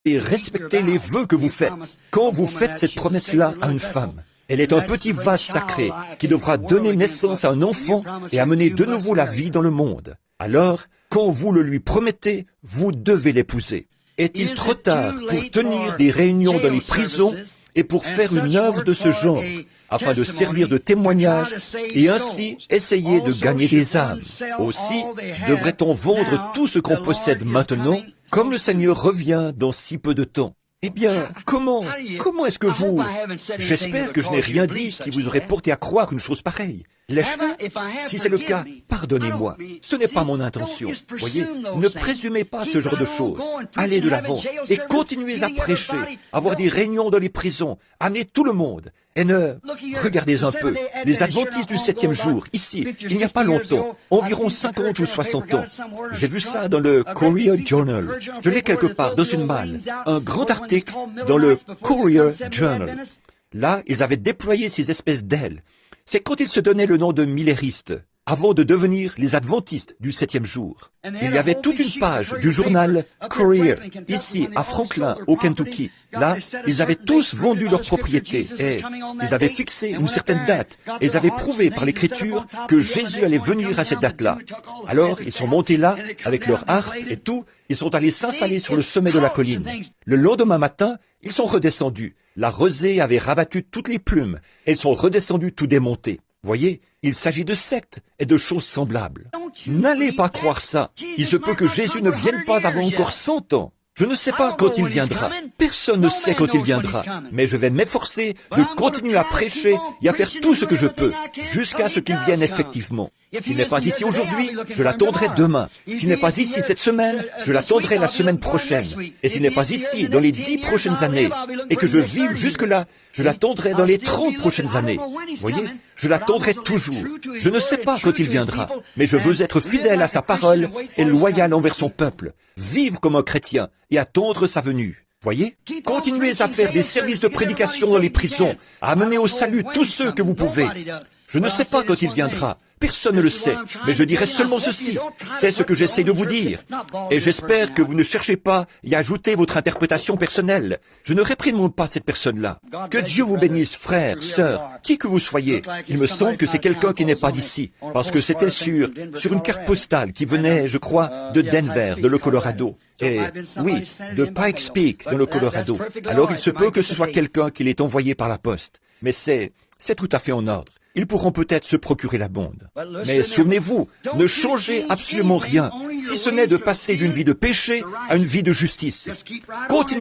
et respectez les vœux que vous faites. Quand vous faites cette promesse-là à une femme, elle est un petit vase sacré qui devra donner naissance à un enfant et amener de nouveau la vie dans le monde. Alors, quand vous le lui promettez, vous devez l'épouser. Est-il trop tard pour tenir des réunions dans les prisons et pour faire une œuvre de ce genre, afin de servir de témoignage et ainsi essayer de gagner des âmes? Aussi, devrait-on vendre tout ce qu'on possède maintenant, comme le Seigneur revient dans si peu de temps? Eh bien, comment est-ce que vous... J'espère que je n'ai rien dit qui vous aurait porté à croire une chose pareille. L'ai-je fait? Si c'est le cas, pardonnez-moi. Ce n'est pas mon intention. Voyez, ne présumez pas ce genre de choses. Allez de l'avant et continuez à prêcher, avoir des réunions dans les prisons, amenez tout le monde. Et regardez un peu, les adventistes du 7e jour, ici, il n'y a pas longtemps, environ 50 ou 60 ans. J'ai vu ça dans le Courier Journal. Je l'ai quelque part dans une malle. Un grand article dans le Courier Journal. Là, ils avaient déployé ces espèces d'ailes. C'est quand ils se donnaient le nom de milléristes, avant de devenir les adventistes du 7e jour. Il y avait toute une page du journal Courier, ici à Franklin, au Kentucky. Là, ils avaient tous vendu leurs propriétés et ils avaient fixé une certaine date. Et ils avaient prouvé par l'écriture que Jésus allait venir à cette date-là. Alors, ils sont montés là, avec leur harpe et tout, ils sont allés s'installer sur le sommet de la colline. Le lendemain matin, ils sont redescendus. La rosée avait rabattu toutes les plumes et ils sont redescendus tout démontés. Voyez, il s'agit de sectes et de choses semblables. N'allez pas croire ça. Il se peut que Jésus ne vienne pas avant encore 100 ans. Je ne sais pas quand il viendra. Personne ne sait quand il viendra. Mais je vais m'efforcer de continuer à prêcher et à faire tout ce que je peux, jusqu'à ce qu'il vienne effectivement. S'il n'est pas ici aujourd'hui, je l'attendrai demain. S'il n'est pas ici cette semaine, je l'attendrai la semaine prochaine. Et s'il n'est pas ici dans les 10 prochaines années, et que je vive jusque-là, je l'attendrai dans les 30 prochaines années. Voyez, je l'attendrai toujours. Je ne sais pas quand il viendra, mais je veux être fidèle à sa parole et loyal envers son peuple. Vivre comme un chrétien et attendre sa venue. Voyez, continuez à faire des services de prédication dans les prisons, à amener au salut tous ceux que vous pouvez. Je ne sais pas quand il viendra. Personne ne le sait, mais je dirai seulement ceci. C'est ce que j'essaie de vous dire. Et j'espère que vous ne cherchez pas à ajouter votre interprétation personnelle. Je ne réprimande pas cette personne-là. Que Dieu vous bénisse, frères, sœurs, qui que vous soyez. Il me semble que c'est quelqu'un qui n'est pas d'ici, parce que c'était sur une carte postale qui venait, je crois, de Denver, de le Colorado. Et oui, de Pikes Peak, dans le Colorado. Alors il se peut que ce soit quelqu'un qui l'ait envoyé par la poste. Mais c'est tout à fait en ordre. Ils pourront peut-être se procurer la bonde. Mais souvenez-vous, ne changez absolument rien, si ce n'est de passer d'une vie de péché à une vie de justice. Continuez